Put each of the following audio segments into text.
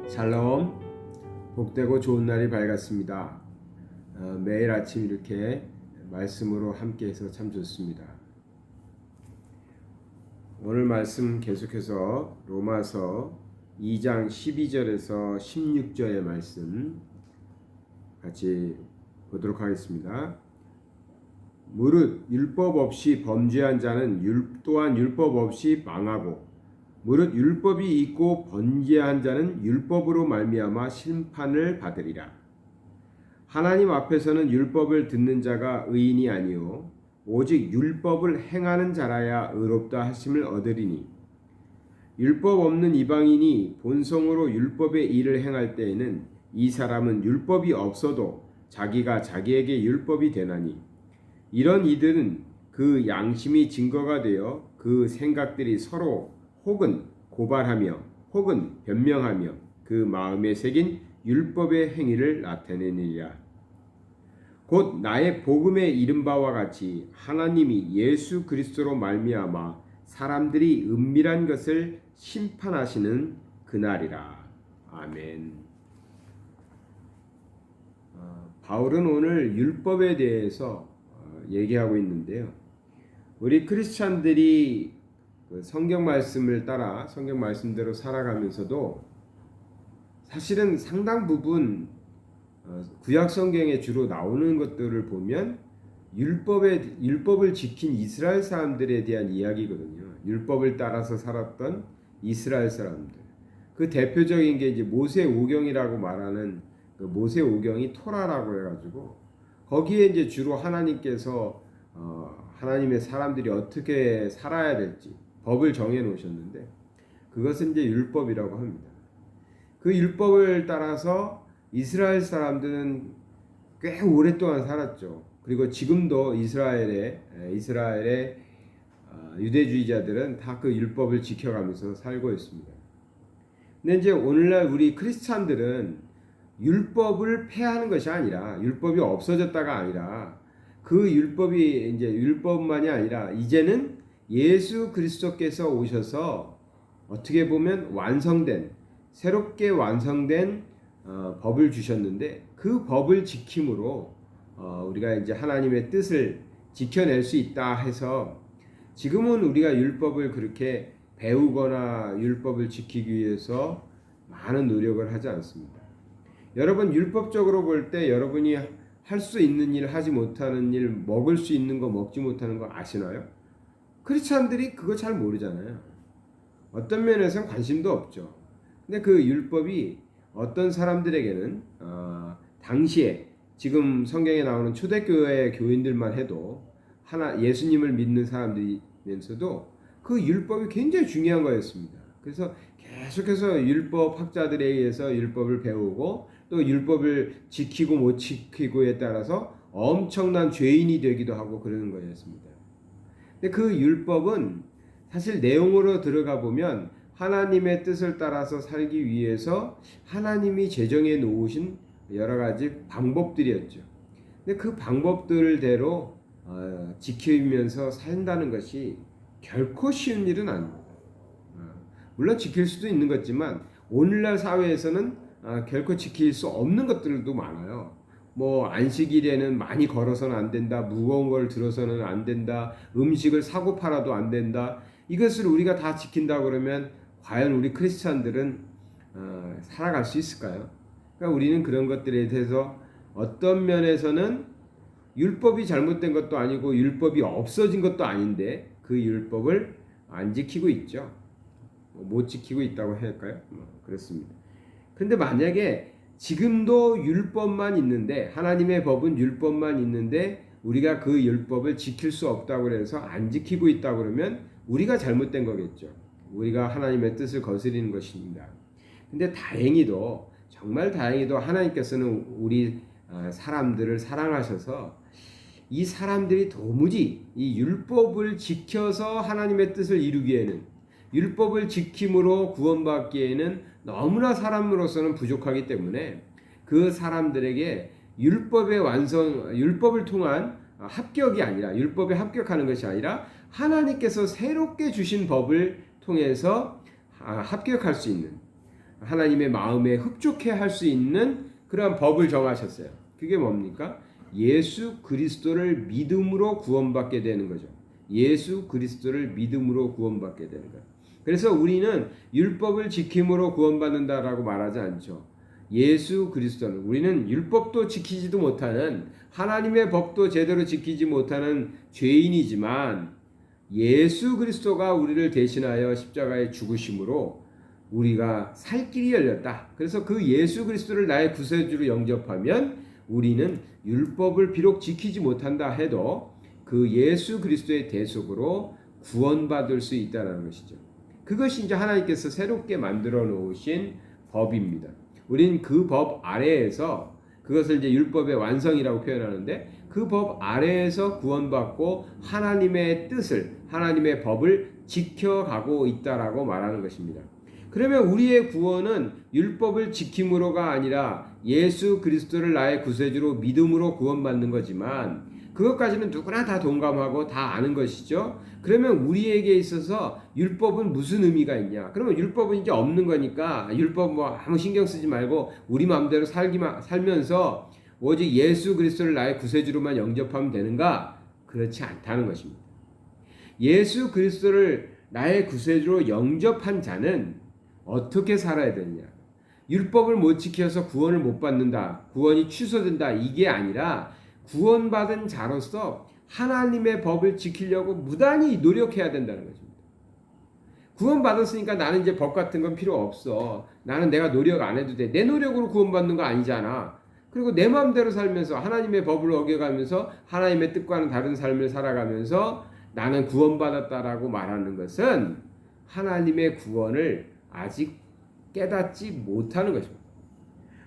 샬롬, 복되고 좋은 날이 밝았습니다. 매일 아침 이렇게 말씀으로 함께해서 참 좋습니다. 오늘 말씀 계속해서 로마서 2장 12절에서 16절의 말씀 같이 보도록 하겠습니다. 무릇 율법 없이 범죄한 자는 또한 율법 없이 망하고 무릇 율법이 있고 범죄한 자는 율법으로 말미암아 심판을 받으리라. 하나님 앞에서는 율법을 듣는 자가 의인이 아니요 오직 율법을 행하는 자라야 의롭다 하심을 얻으리니 율법 없는 이방인이 본성으로 율법의 일을 행할 때에는 이 사람은 율법이 없어도 자기가 자기에게 율법이 되나니 이런 이들은 그 양심이 증거가 되어 그 생각들이 서로 혹은 고발하며 혹은 변명하며 그 마음에 새긴 율법의 행위를 나타내느니라. 곧 나의 복음에 이른 바와 같이 하나님이 예수 그리스도로 말미암아 사람들이 은밀한 것을 심판하시는 그날이라. 아멘. 바울은 오늘 율법에 대해서 얘기하고 있는데요. 우리 크리스찬들이 성경 말씀을 따라 성경 말씀대로 살아가면서도 사실은 상당 부분 구약 성경에 주로 나오는 것들을 보면 율법을 지킨 이스라엘 사람들에 대한 이야기거든요. 율법을 따라서 살았던 이스라엘 사람들. 그 대표적인 게 이제 모세오경이라고 말하는 그 모세오경이 토라라고 해가지고 거기에 이제 주로 하나님께서 하나님의 사람들이 어떻게 살아야 될지 법을 정해 놓으셨는데 그것은 이제 율법이라고 합니다. 그 율법을 따라서 이스라엘 사람들은 꽤 오랫동안 살았죠. 그리고 지금도 이스라엘의 유대주의자들은 다 그 율법을 지켜가면서 살고 있습니다. 근데 이제 오늘날 우리 크리스찬들은 율법을 폐하는 것이 아니라 율법이 없어졌다가 아니라 그 율법이 이제 율법만이 아니라 이제는 예수 그리스도께서 오셔서 어떻게 보면 새롭게 완성된 법을 주셨는데 그 법을 지킴으로 우리가 이제 하나님의 뜻을 지켜낼 수 있다 해서 지금은 우리가 율법을 그렇게 배우거나 율법을 지키기 위해서 많은 노력을 하지 않습니다. 여러분 율법적으로 볼 때 여러분이 할 수 있는 일, 하지 못하는 일, 먹을 수 있는 거, 먹지 못하는 거 아시나요? 크리스찬들이 그거 잘 모르잖아요. 어떤 면에서는 관심도 없죠. 근데 그 율법이 어떤 사람들에게는 당시에 지금 성경에 나오는 초대교회 교인들만 해도 예수님을 믿는 사람들이면서도 그 율법이 굉장히 중요한 거였습니다. 그래서 계속해서 율법 학자들에 의해서 율법을 배우고 또 율법을 지키고 못 지키고에 따라서 엄청난 죄인이 되기도 하고 그러는 거였습니다. 근데 그 율법은 사실 내용으로 들어가 보면 하나님의 뜻을 따라서 살기 위해서 하나님이 제정해 놓으신 여러 가지 방법들이었죠. 근데 그 방법들대로 지키면서 산다는 것이 결코 쉬운 일은 아닙니다. 물론 지킬 수도 있는 거지만 오늘날 사회에서는 결코 지킬 수 없는 것들도 많아요. 뭐 안식일에는 많이 걸어서는 안 된다. 무거운 걸 들어서는 안 된다. 음식을 사고 팔아도 안 된다. 이것을 우리가 다 지킨다 그러면 과연 우리 크리스찬들은 살아갈 수 있을까요? 그러니까 우리는 그런 것들에 대해서 어떤 면에서는 율법이 잘못된 것도 아니고 율법이 없어진 것도 아닌데 그 율법을 안 지키고 있죠. 못 지키고 있다고 할까요? 그렇습니다. 근데 만약에 지금도 율법만 있는데 하나님의 법은 율법만 있는데 우리가 그 율법을 지킬 수 없다고 해서 안 지키고 있다고 그러면 우리가 잘못된 거겠죠. 우리가 하나님의 뜻을 거스리는 것입니다. 근데 다행히도 정말 다행히도 하나님께서는 우리 사람들을 사랑하셔서 이 사람들이 도무지 이 율법을 지켜서 하나님의 뜻을 이루기에는 율법을 지킴으로 구원받기에는 너무나 사람으로서는 부족하기 때문에 그 사람들에게 율법을 통한 합격이 아니라 율법에 합격하는 것이 아니라 하나님께서 새롭게 주신 법을 통해서 합격할 수 있는 하나님의 마음에 흡족해 할 수 있는 그러한 법을 정하셨어요. 그게 뭡니까? 예수 그리스도를 믿음으로 구원받게 되는 거죠. 예수 그리스도를 믿음으로 구원받게 되는 거예요. 그래서 우리는 율법을 지킴으로 구원받는다라고 말하지 않죠. 예수 그리스도는, 우리는 율법도 지키지도 못하는, 하나님의 법도 제대로 지키지 못하는 죄인이지만 예수 그리스도가 우리를 대신하여 십자가에 죽으심으로 우리가 살 길이 열렸다. 그래서 그 예수 그리스도를 나의 구세주로 영접하면 우리는 율법을 비록 지키지 못한다 해도 그 예수 그리스도의 대속으로 구원받을 수 있다는 것이죠. 그것이 이제 하나님께서 새롭게 만들어 놓으신 법입니다. 우리는 그 법 아래에서, 그것을 이제 율법의 완성이라고 표현하는데, 그 법 아래에서 구원받고 하나님의 뜻을, 하나님의 법을 지켜가고 있다라고 말하는 것입니다. 그러면 우리의 구원은 율법을 지킴으로가 아니라 예수 그리스도를 나의 구세주로 믿음으로 구원받는 거지만, 그것까지는 누구나 다 동감하고 다 아는 것이죠. 그러면 우리에게 있어서 율법은 무슨 의미가 있냐? 그러면 율법은 이제 없는 거니까 율법 뭐 아무 신경 쓰지 말고 우리 마음대로 살면서 오직 예수 그리스도를 나의 구세주로만 영접하면 되는가? 그렇지 않다는 것입니다. 예수 그리스도를 나의 구세주로 영접한 자는 어떻게 살아야 되느냐? 율법을 못 지켜서 구원을 못 받는다, 구원이 취소된다, 이게 아니라 구원받은 자로서 하나님의 법을 지키려고 무단히 노력해야 된다는 것입니다. 구원받았으니까 나는 이제 법 같은 건 필요 없어. 나는 내가 노력 안 해도 돼. 내 노력으로 구원받는 거 아니잖아. 그리고 내 마음대로 살면서 하나님의 법을 어겨가면서 하나님의 뜻과는 다른 삶을 살아가면서 나는 구원받았다라고 말하는 것은 하나님의 구원을 아직 깨닫지 못하는 것입니다.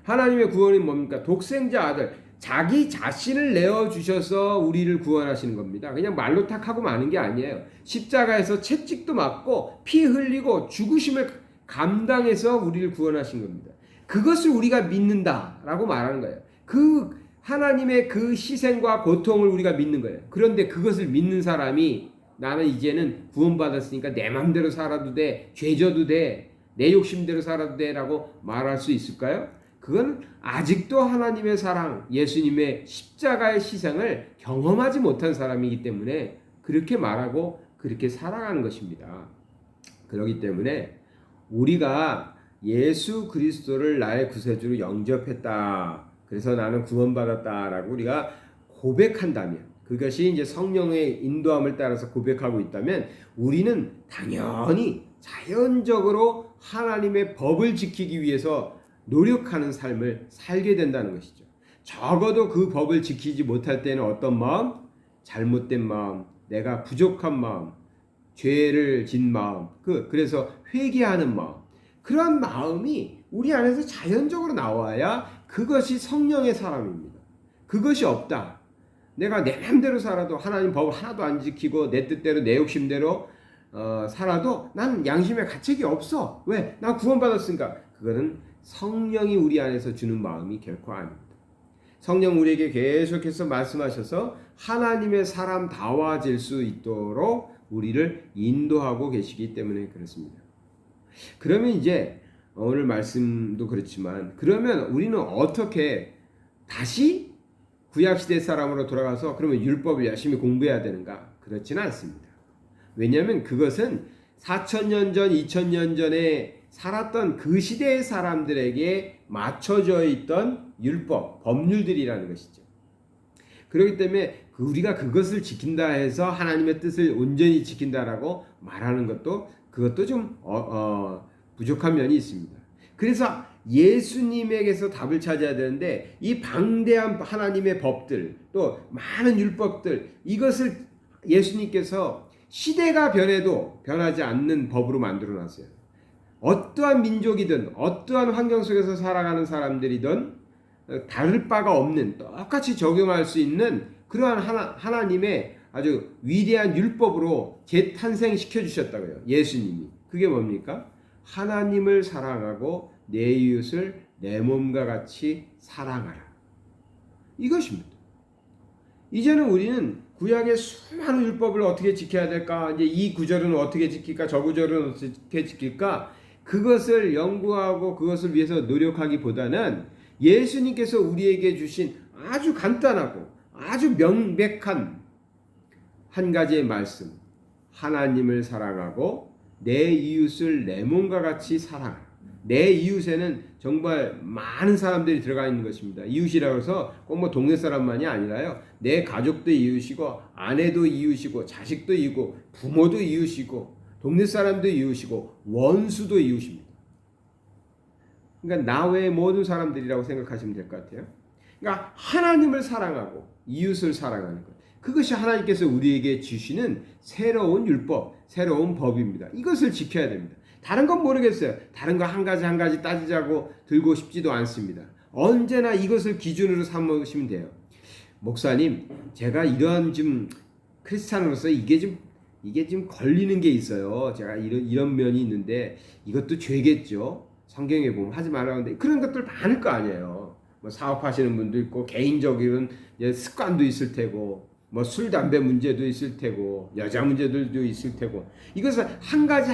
하나님의 구원이 뭡니까? 독생자 아들, 자기 자신을 내어주셔서 우리를 구원하시는 겁니다. 그냥 말로 탁 하고 마는 게 아니에요. 십자가에서 채찍도 맞고 피 흘리고 죽으심을 감당해서 우리를 구원하신 겁니다. 그것을 우리가 믿는다라고 말하는 거예요. 그 하나님의 그 희생과 고통을 우리가 믿는 거예요. 그런데 그것을 믿는 사람이 나는 이제는 구원받았으니까 내 맘대로 살아도 돼, 죄져도 돼, 내 욕심대로 살아도 돼 라고 말할 수 있을까요? 그건 아직도 하나님의 사랑, 예수님의 십자가의 희생을 경험하지 못한 사람이기 때문에 그렇게 말하고 그렇게 살아가는 것입니다. 그렇기 때문에 우리가 예수 그리스도를 나의 구세주로 영접했다, 그래서 나는 구원받았다라고 우리가 고백한다면, 그것이 이제 성령의 인도함을 따라서 고백하고 있다면 우리는 당연히 자연적으로 하나님의 법을 지키기 위해서 노력하는 삶을 살게 된다는 것이죠. 적어도 그 법을 지키지 못할 때는 어떤 마음? 잘못된 마음, 내가 부족한 마음, 죄를 진 마음, 그래서 회개하는 마음, 그러한 마음이 우리 안에서 자연적으로 나와야 그것이 성령의 사람입니다. 그것이 없다, 내가 내 맘대로 살아도 하나님 법을 하나도 안 지키고 내 뜻대로 내 욕심대로 살아도 난 양심에 가책이 없어. 왜? 난 구원받았으니까. 그거는 성령이 우리 안에서 주는 마음이 결코 아닙니다. 성령 우리에게 계속해서 말씀하셔서 하나님의 사람다워질 수 있도록 우리를 인도하고 계시기 때문에 그렇습니다. 그러면 이제 오늘 말씀도 그렇지만, 그러면 우리는 어떻게 다시 구약시대 사람으로 돌아가서 그러면 율법을 열심히 공부해야 되는가? 그렇지는 않습니다. 왜냐하면 그것은 4,000년 전, 2,000년 전에 살았던 그 시대의 사람들에게 맞춰져 있던 율법, 법률들이라는 것이죠. 그렇기 때문에 우리가 그것을 지킨다 해서 하나님의 뜻을 온전히 지킨다라고 말하는 것도 그것도 좀 부족한 면이 있습니다. 그래서 예수님에게서 답을 찾아야 되는데 이 방대한 하나님의 법들, 또 많은 율법들, 이것을 예수님께서 시대가 변해도 변하지 않는 법으로 만들어 놨어요. 어떠한 민족이든 어떠한 환경 속에서 살아가는 사람들이든 다를 바가 없는, 똑같이 적용할 수 있는 그러한 하나님의 아주 위대한 율법으로 재탄생시켜 주셨다고요. 예수님이. 그게 뭡니까? 하나님을 사랑하고 내 이웃을 내 몸과 같이 사랑하라. 이것입니다. 이제는 우리는 구약의 수많은 율법을 어떻게 지켜야 될까? 이제 이 구절은 어떻게 지킬까? 저 구절은 어떻게 지킬까? 그것을 연구하고 그것을 위해서 노력하기보다는 예수님께서 우리에게 주신 아주 간단하고 아주 명백한 한 가지의 말씀, 하나님을 사랑하고 내 이웃을 내 몸과 같이 사랑하라. 내 이웃에는 정말 많은 사람들이 들어가 있는 것입니다. 이웃이라고 해서 꼭 뭐 동네 사람만이 아니라요, 내 가족도 이웃이고 아내도 이웃이고 자식도 이웃이고 부모도 이웃이고 동네 사람도 이웃이고 원수도 이웃입니다. 그러니까 나 외의 모든 사람들이라고 생각하시면 될 것 같아요. 그러니까 하나님을 사랑하고 이웃을 사랑하는 것, 그것이 하나님께서 우리에게 주시는 새로운 율법, 새로운 법입니다. 이것을 지켜야 됩니다. 다른 건 모르겠어요. 다른 거 한 가지 한 가지 따지자고 들고 싶지도 않습니다. 언제나 이것을 기준으로 삼으시면 돼요. 목사님, 제가 이런 좀 크리스찬으로서 이게 좀 걸리는 게 있어요. 제가 이런 면이 있는데 이것도 죄겠죠. 성경에 보면 하지 말라고 하는데 그런 것들 많을 거 아니에요. 뭐 사업하시는 분도 있고 개인적인 습관도 있을 테고 뭐 술, 담배 문제도 있을 테고 여자 문제들도 있을 테고 이것을 한 가지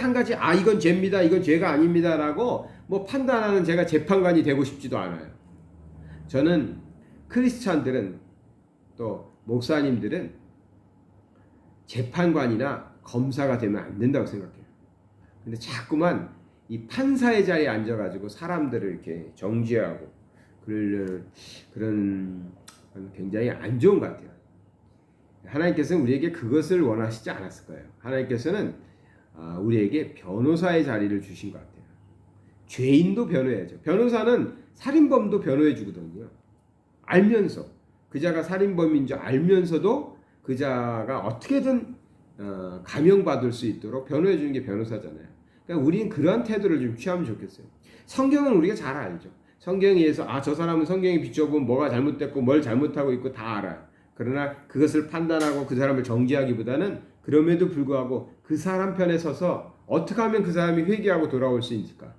이건 죄입니다, 이건 죄가 아닙니다라고 뭐 판단하는 제가 재판관이 되고 싶지도 않아요. 저는 크리스찬들은 또 목사님들은 재판관이나 검사가 되면 안 된다고 생각해요. 근데 자꾸만 이 판사의 자리에 앉아가지고 사람들을 이렇게 정죄하고 그런 굉장히 안 좋은 것 같아요. 하나님께서는 우리에게 그것을 원하시지 않았을 거예요. 하나님께서는 우리에게 변호사의 자리를 주신 것 같아요. 죄인도 변호해야죠. 변호사는 살인범도 변호해 주거든요. 알면서 그 자가 살인범인 줄 알면서도 그 자가 어떻게든 감형받을 수 있도록 변호해 주는 게 변호사잖아요. 그러니까 우리는 그러한 태도를 좀 취하면 좋겠어요. 성경은 우리가 잘 알죠. 성경에 의해서 저 사람은 성경에 비춰보면 뭐가 잘못됐고 뭘 잘못하고 있고 다 알아요. 그러나 그것을 판단하고 그 사람을 정죄하기보다는 그럼에도 불구하고 그 사람 편에 서서 어떻게 하면 그 사람이 회개하고 돌아올 수 있을까?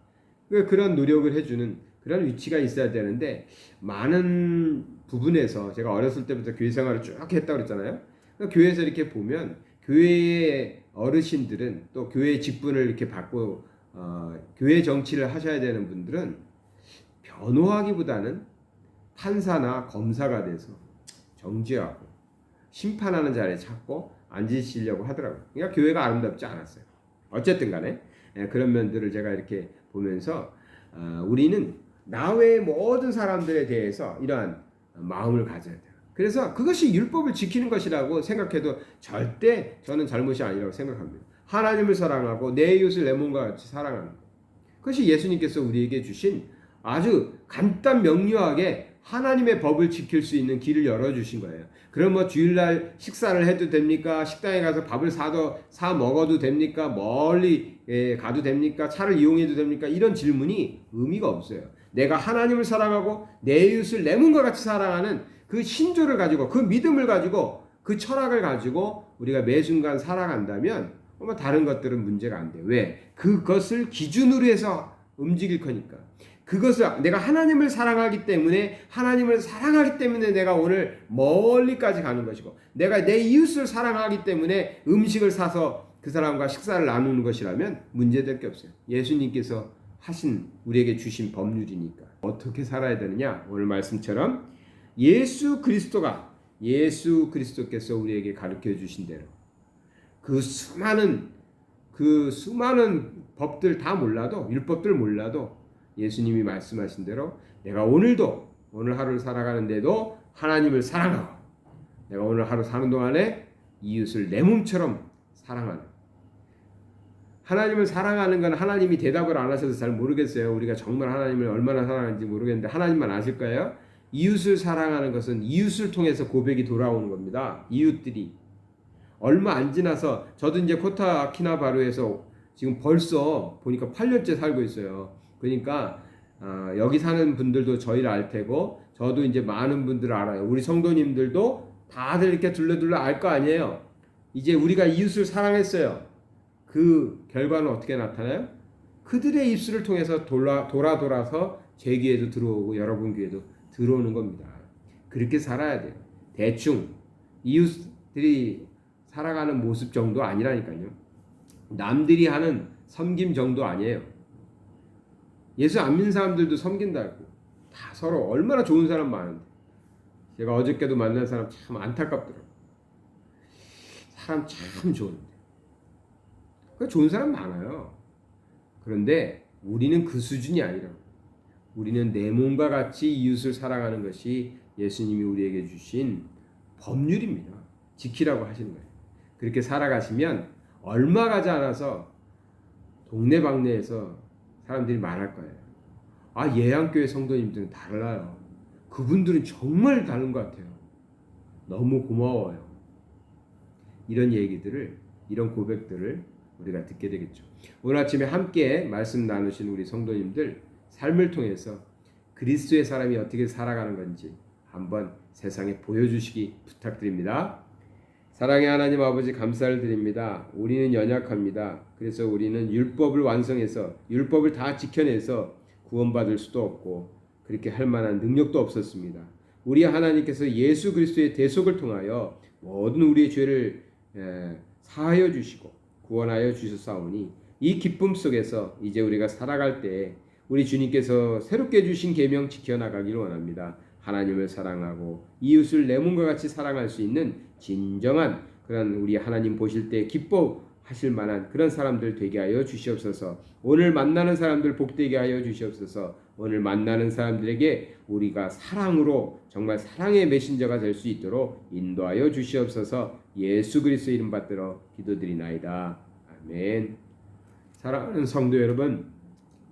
그런 노력을 해주는 그런 위치가 있어야 되는데 많은 부분에서 제가 어렸을 때부터 교회 생활을 쭉 했다고 그랬잖아요. 그러니까 교회에서 이렇게 보면 교회의 어르신들은 또 교회의 직분을 이렇게 받고 교회 정치를 하셔야 되는 분들은 변호하기보다는 판사나 검사가 돼서 정죄하고 심판하는 자리에 찾고 앉으시려고 하더라고요. 그러니까 교회가 아름답지 않았어요. 어쨌든 간에 그런 면들을 제가 이렇게 보면서 우리는 나 외의 모든 사람들에 대해서 이러한 마음을 가져야 돼요. 그래서 그것이 율법을 지키는 것이라고 생각해도 절대 저는 잘못이 아니라고 생각합니다. 하나님을 사랑하고 내 이웃을 내 몸과 같이 사랑하는 것. 그것이 예수님께서 우리에게 주신 아주 간단 명료하게 하나님의 법을 지킬 수 있는 길을 열어주신 거예요. 그럼 뭐 주일날 식사를 해도 됩니까? 식당에 가서 밥을 사 먹어도 됩니까? 멀리 가도 됩니까? 차를 이용해도 됩니까? 이런 질문이 의미가 없어요. 내가 하나님을 사랑하고 내 이웃을 내 몸과 같이 사랑하는 그 신조를 가지고 그 믿음을 가지고 그 철학을 가지고 우리가 매 순간 살아간다면 다른 것들은 문제가 안 돼요. 왜? 그것을 기준으로 해서 움직일 거니까. 그것을 내가 하나님을 사랑하기 때문에 내가 오늘 멀리까지 가는 것이고 내가 내 이웃을 사랑하기 때문에 음식을 사서 그 사람과 식사를 나누는 것이라면 문제될 게 없어요. 예수님께서 하신 우리에게 주신 법률이니까. 어떻게 살아야 되느냐? 오늘 말씀처럼 예수 그리스도께서 우리에게 가르쳐 주신 대로 그 수많은 법들 다 몰라도 율법들 몰라도 예수님이 말씀하신 대로 내가 오늘 하루를 살아가는데도 하나님을 사랑하고 내가 오늘 하루 사는 동안에 이웃을 내 몸처럼 사랑하는, 하나님을 사랑하는 건 하나님이 대답을 안 하셔서 잘 모르겠어요. 우리가 정말 하나님을 얼마나 사랑하는지 모르겠는데 하나님만 아실 거예요. 이웃을 사랑하는 것은 이웃을 통해서 고백이 돌아오는 겁니다. 이웃들이 얼마 안 지나서 저도 이제 코타키나바루에서 지금 벌써 보니까 8년째 살고 있어요. 그러니까 여기 사는 분들도 저희를 알 테고 저도 이제 많은 분들을 알아요. 우리 성도님들도 다들 이렇게 둘러둘러 알 거 아니에요. 이제 우리가 이웃을 사랑했어요. 그 결과는 어떻게 나타나요? 그들의 입술을 통해서 돌아서 제 귀에도 들어오고 여러분 귀에도 들어오는 겁니다. 그렇게 살아야 돼요. 대충 이웃들이 살아가는 모습 정도 아니라니까요. 남들이 하는 섬김 정도 아니에요. 예수 안 믿는 사람들도 섬긴다고. 다 서로 얼마나 좋은 사람 많은데. 제가 어저께도 만난 사람 참 안타깝더라고요. 사람 참 좋은데. 좋은 사람 많아요. 그런데 우리는 그 수준이 아니라고. 우리는 내 몸과 같이 이웃을 사랑하는 것이 예수님이 우리에게 주신 법률입니다. 지키라고 하시는 거예요. 그렇게 살아가시면 얼마 가지 않아서 동네방네에서 사람들이 말할 거예요. 아, 예양교회 성도님들은 달라요. 그분들은 정말 다른 것 같아요. 너무 고마워요. 이런 얘기들을, 이런 고백들을 우리가 듣게 되겠죠. 오늘 아침에 함께 말씀 나누신 우리 성도님들 삶을 통해서 그리스도의 사람이 어떻게 살아가는 건지 한번 세상에 보여주시기 부탁드립니다. 사랑의 하나님 아버지, 감사를 드립니다. 우리는 연약합니다. 그래서 우리는 율법을 완성해서 율법을 다 지켜내서 구원받을 수도 없고 그렇게 할 만한 능력도 없었습니다. 우리 하나님께서 예수 그리스도의 대속을 통하여 모든 우리의 죄를 사하여 주시고 구원하여 주셨사오니 이 기쁨 속에서 이제 우리가 살아갈 때 우리 주님께서 새롭게 주신 계명 지켜나가기를 원합니다. 하나님을 사랑하고 이웃을 내 몸과 같이 사랑할 수 있는 진정한 그런 우리 하나님 보실 때 기뻐하실 만한 그런 사람들 되게 하여 주시옵소서. 오늘 만나는 사람들 복되게 하여 주시옵소서. 오늘 만나는 사람들에게 우리가 사랑으로 정말 사랑의 메신저가 될 수 있도록 인도하여 주시옵소서. 예수 그리스도 이름 받들어 기도드리나이다. 아멘. 사랑하는 성도 여러분,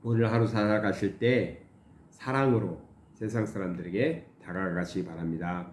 오늘 하루 살아가실 때 사랑으로 세상 사람들에게 다가가시기 바랍니다.